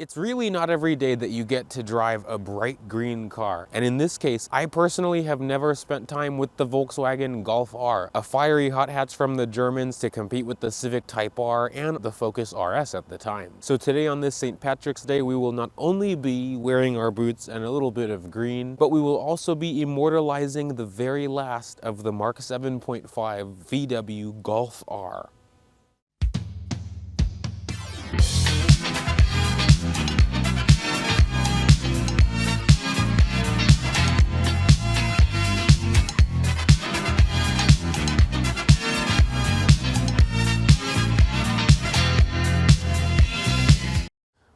It's really not every day that you get to drive a bright green car. And in this case, I personally have never spent time with the Volkswagen Golf R, a fiery hot hatch from the Germans to compete with the Civic Type R and the Focus RS at the time. So today on this St. Patrick's Day, we will not only be wearing our boots and a little bit of green, but we will also be immortalizing the very last of the Mark 7.5 VW Golf R.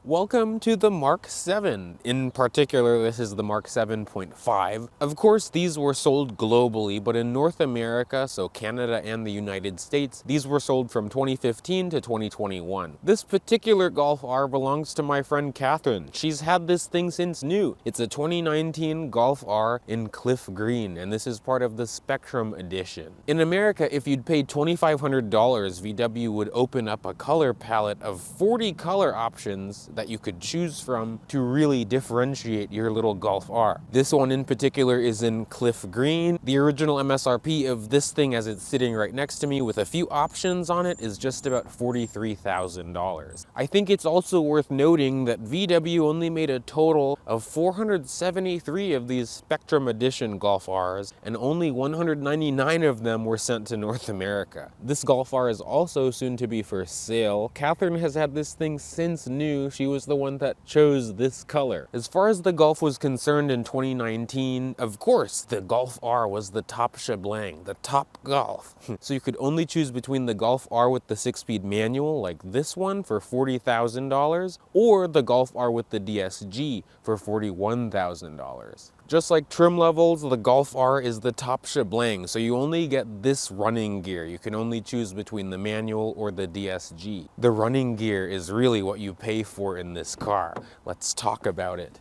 Welcome to the Mark 7. In particular, this is the Mark 7.5. Of course, these were sold globally, but in North America, so Canada and the United States, these were sold from 2015 to 2021. This particular Golf R belongs to my friend Katherine. She's had this thing since new. It's a 2019 Golf R in Cliff Green, and this is part of the Spectrum Edition. In America, if you'd paid $2,500, VW would open up a color palette of 40 color options that you could choose from to really differentiate your little Golf R. This one in particular is in Cliff Green. The original MSRP of this thing as it's sitting right next to me with a few options on it is just about $43,000. I think it's also worth noting that VW only made a total of 473 of these Spectrum Edition Golf Rs, and only 199 of them were sent to North America. This Golf R is also soon to be for sale. Katherine has had this thing since new. She was the one that chose this color. As far as the Golf was concerned in 2019, of course, the Golf R was the top shebang, the top Golf. So you could only choose between the Golf R with the 6-speed manual, like this one, for $40,000, or the Golf R with the DSG for $41,000. Just like trim levels, the Golf R is the top shebang, so you only get this running gear. You can only choose between the manual or the DSG. The running gear is really what you pay for in this car. Let's talk about it.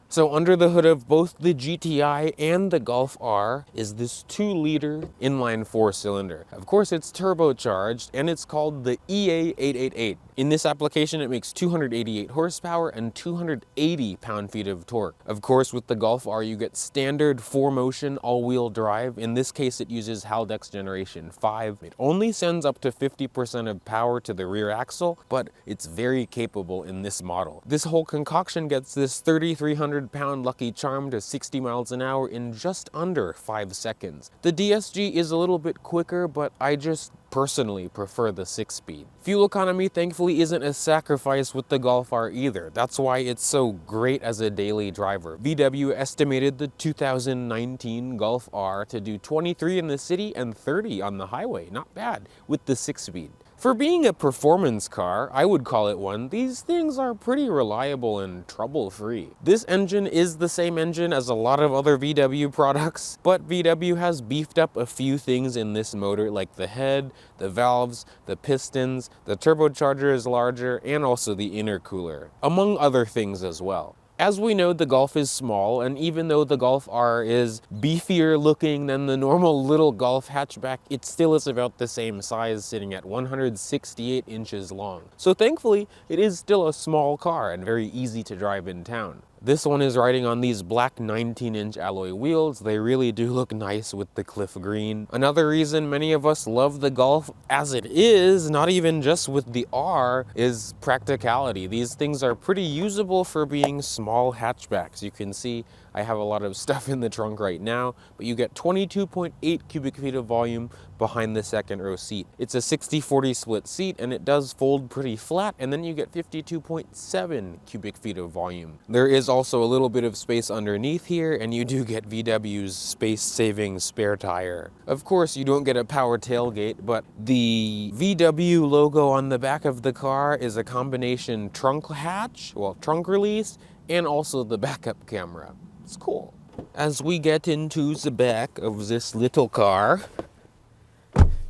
So under the hood of both the GTI and the Golf R is this 2-liter inline 4-cylinder. Of course, it's turbocharged, and it's called the EA888. In this application, it makes 288 horsepower and 280 pound-feet of torque. Of course, with the Golf R, you get standard 4-motion all-wheel drive. In this case, it uses Haldex Generation 5. It only sends up to 50% of power to the rear axle, but it's very capable in this model. This whole concoction gets this 3,300-pound Lucky Charm to 60 miles an hour in just under 5 seconds. The DSG is a little bit quicker, but I just personally prefer the 6-speed. Fuel economy thankfully isn't a sacrifice with the Golf R either. That's why it's so great as a daily driver. VW estimated the 2019 Golf R to do 23 in the city and 30 on the highway. Not bad with the 6-speed. For being a performance car, I would call it one, these things are pretty reliable and trouble-free. This engine is the same engine as a lot of other VW products, but VW has beefed up a few things in this motor, like the head, the valves, the pistons, the turbocharger is larger, and also the intercooler, among other things as well. As we know, the Golf is small, and even though the Golf R is beefier looking than the normal little Golf hatchback, it still is about the same size, sitting at 168 inches long. So thankfully, it is still a small car and very easy to drive in town. This one is riding on these black 19-inch alloy wheels. They really do look nice with the Cliff Green. Another reason many of us love the Golf as it is, not even just with the R, is practicality. These things are pretty usable for being small hatchbacks. You can see I have a lot of stuff in the trunk right now, but you get 22.8 cubic feet of volume behind the second row seat. It's a 60-40 split seat, and it does fold pretty flat, and then you get 52.7 cubic feet of volume. There is also a little bit of space underneath here, and you do get VW's space-saving spare tire. Of course, you don't get a power tailgate, but the VW logo on the back of the car is a combination trunk hatch, well, trunk release, and also the backup camera. It's cool. As we get into the back of this little car,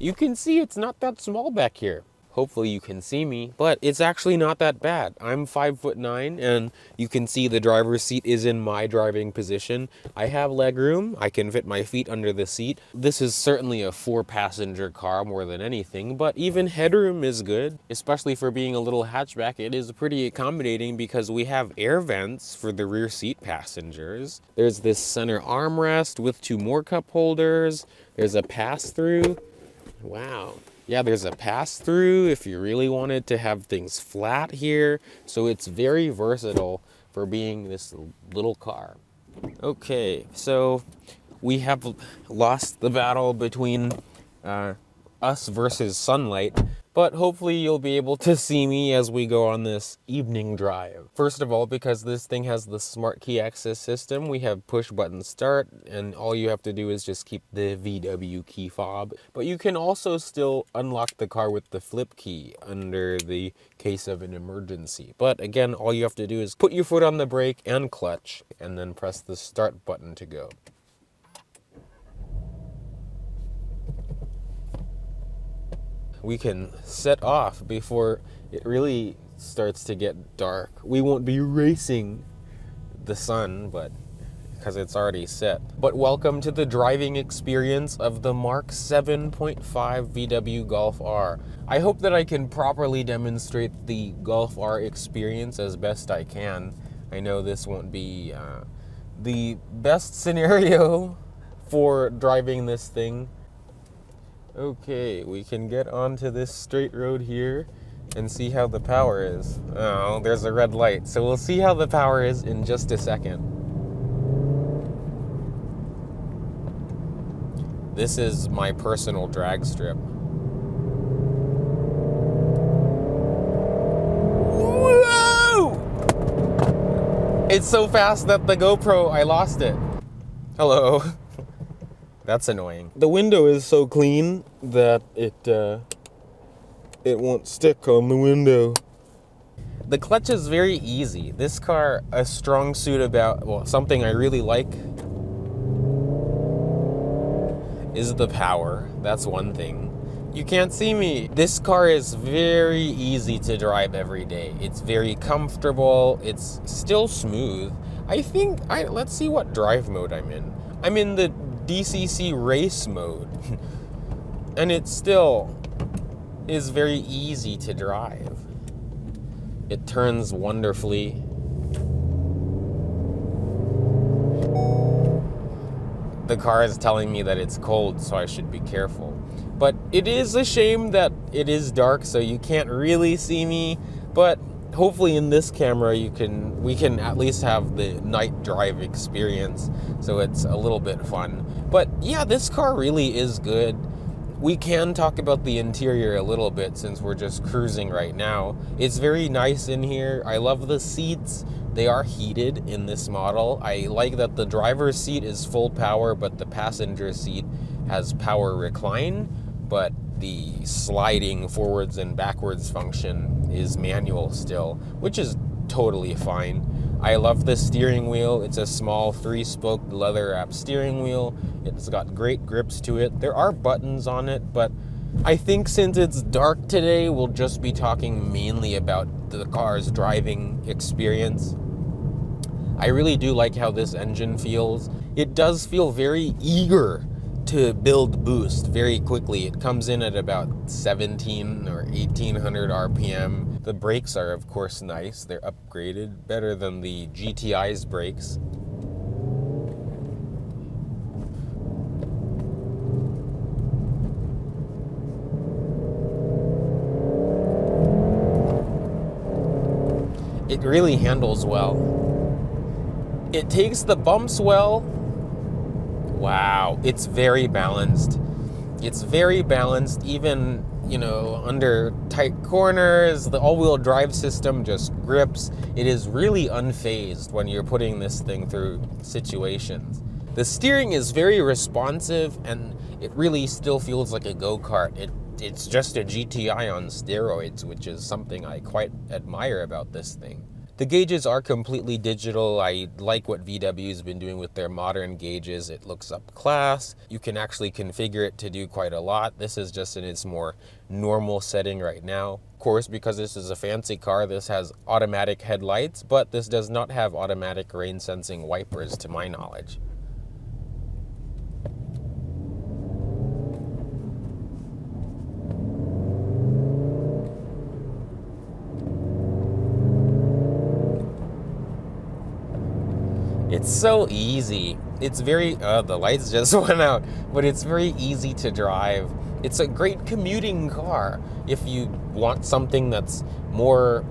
you can see it's not that small back here. Hopefully you can see me, but it's actually not that bad. I'm 5'9", and you can see the driver's seat is in my driving position. I have leg room. I can fit my feet under the seat. This is certainly a 4-passenger car more than anything, but even headroom is good, especially for being a little hatchback. It is pretty accommodating because we have air vents for the rear seat passengers. There's this center armrest with 2 more cup holders. There's a pass-through. Wow. Yeah, there's a pass-through if you really wanted to have things flat here. So it's very versatile for being this little car. Okay, so we have lost the battle between us versus sunlight, but hopefully you'll be able to see me as we go on this evening drive. First of all, because this thing has the smart key access system, we have push button start, and all you have to do is just keep the VW key fob. But you can also still unlock the car with the flip key under the case of an emergency. But again, all you have to do is put your foot on the brake and clutch, and then press the start button to go. We can set off before it really starts to get dark. We won't be racing the sun, but because it's already set. But welcome to the driving experience of the Mark 7.5 VW Golf R. I hope that I can properly demonstrate the Golf R experience as best I can. I know this won't be the best scenario for driving this thing. Okay, we can get onto this straight road here and see how the power is. Oh, there's a red light, so we'll see how the power is in just a second. This is my personal drag strip. Whoa! It's so fast that the GoPro, I lost it. Hello. That's annoying. The window is so clean that it won't stick on the window. The clutch is very easy. This car, a strong suit about, well, something I really like is the power. That's one thing. You can't see me. This car is very easy to drive every day. It's very comfortable. It's still smooth. Let's see what drive mode I'm in. I'm in the DCC race mode, and it still is very easy to drive. It turns wonderfully. The car is telling me that it's cold, so I should be careful. But it is a shame that it is dark, so you can't really see me, but hopefully in this camera we can at least have the night drive experience, so it's a little bit fun. But yeah, this car really is good. We can talk about the interior a little bit since we're just cruising right now. It's very nice in here. I love the seats. They are heated in this model. I like that the driver's seat is full power, but the passenger seat has power recline, but the sliding forwards and backwards function is manual still, which is totally fine. I love the steering wheel. It's a small 3-spoke leather-wrapped steering wheel. It's got great grips to it. There are buttons on it, but I think since it's dark today, we'll just be talking mainly about the car's driving experience. I really do like how this engine feels. It does feel very eager to build boost very quickly. It comes in at about 17 or 1800 RPM. The brakes are of course nice. They're upgraded, better than the GTI's brakes. It really handles well. It takes the bumps well. Wow, it's very balanced. It's very balanced, even, under tight corners. The all-wheel drive system just grips. It is really unfazed when you're putting this thing through situations. The steering is very responsive, and it really still feels like a go-kart. It's just a GTI on steroids, which is something I quite admire about this thing. The gauges are completely digital. I like what VW's been doing with their modern gauges. It looks up class. You can actually configure it to do quite a lot. This is just in its more normal setting right now. Of course, because this is a fancy car, this has automatic headlights, but this does not have automatic rain sensing wipers to my knowledge. It's so easy. It's very, the lights just went out, but it's very easy to drive. It's a great commuting car if you want something that's more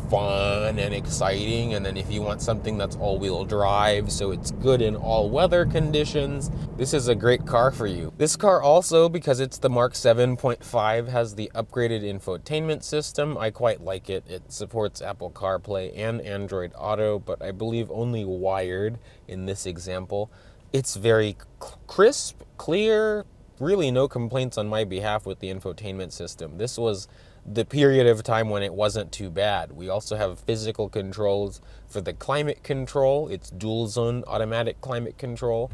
fun and exciting, and then if you want something that's all-wheel drive, so it's good in all weather conditions, this is a great car for you. This car also, because it's the Mark 7.5, has the upgraded infotainment system. I quite like it. It supports Apple CarPlay and Android Auto, but I believe only wired in this example. It's very crisp, clear, really no complaints on my behalf with the infotainment system. This was the period of time when it wasn't too bad. We also have physical controls for the climate control. It's dual zone automatic climate control.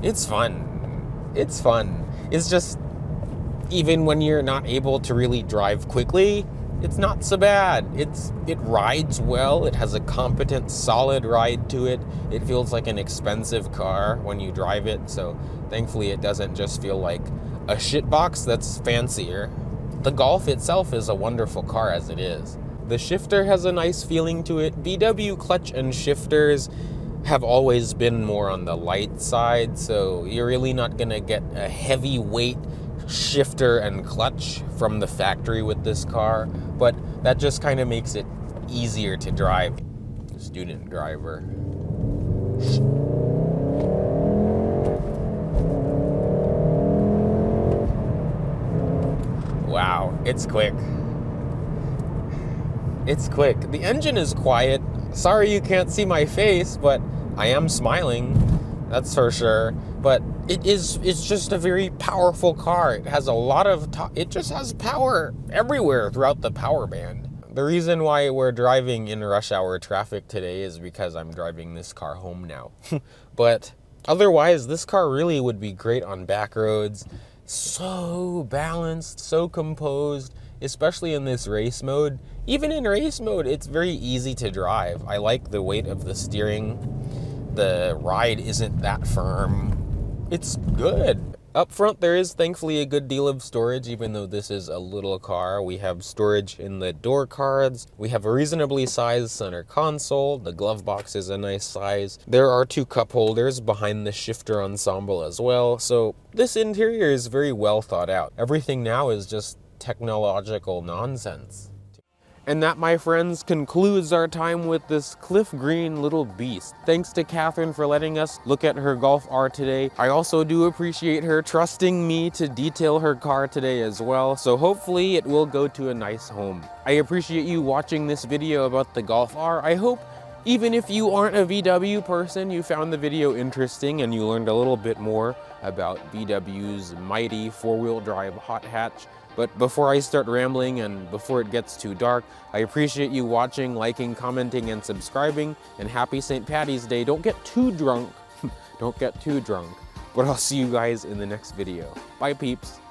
It's fun. It's fun. It's just, even when you're not able to really drive quickly, it's not so bad. It rides well. It has a competent, solid ride to it. It feels like an expensive car when you drive it, so thankfully it doesn't just feel like a shitbox that's fancier. The Golf itself is a wonderful car as it is. The shifter has a nice feeling to it. VW clutch and shifters have always been more on the light side, so you're really not gonna get a heavyweight shifter and clutch from the factory with this car, but that just kind of makes it easier to drive. Student driver. Wow, it's quick. It's quick. The engine is quiet. Sorry you can't see my face, but I am smiling, that's for sure. But it's just a very powerful car. It has a lot of, it just has power everywhere throughout the power band. The reason why we're driving in rush hour traffic today is because I'm driving this car home now. But otherwise, this car really would be great on back roads. So balanced, so composed, especially in this race mode. Even in race mode, it's very easy to drive. I like the weight of the steering. The ride isn't that firm. It's good. Up front, there is thankfully a good deal of storage, even though this is a little car. We have storage in the door cards. We have a reasonably sized center console. The glove box is a nice size. There are 2 cup holders behind the shifter ensemble as well. So this interior is very well thought out. Everything now is just technological nonsense. And that, my friends, concludes our time with this Cliff Green little beast. Thanks to Katherine for letting us look at her Golf R today. I also do appreciate her trusting me to detail her car today as well, so hopefully it will go to a nice home. I appreciate you watching this video about the Golf R. I hope, even if you aren't a VW person, you found the video interesting and you learned a little bit more about VW's mighty 4-wheel drive hot hatch. But before I start rambling and before it gets too dark, I appreciate you watching, liking, commenting, and subscribing. And happy St. Patty's Day. Don't get too drunk. Don't get too drunk. But I'll see you guys in the next video. Bye, peeps.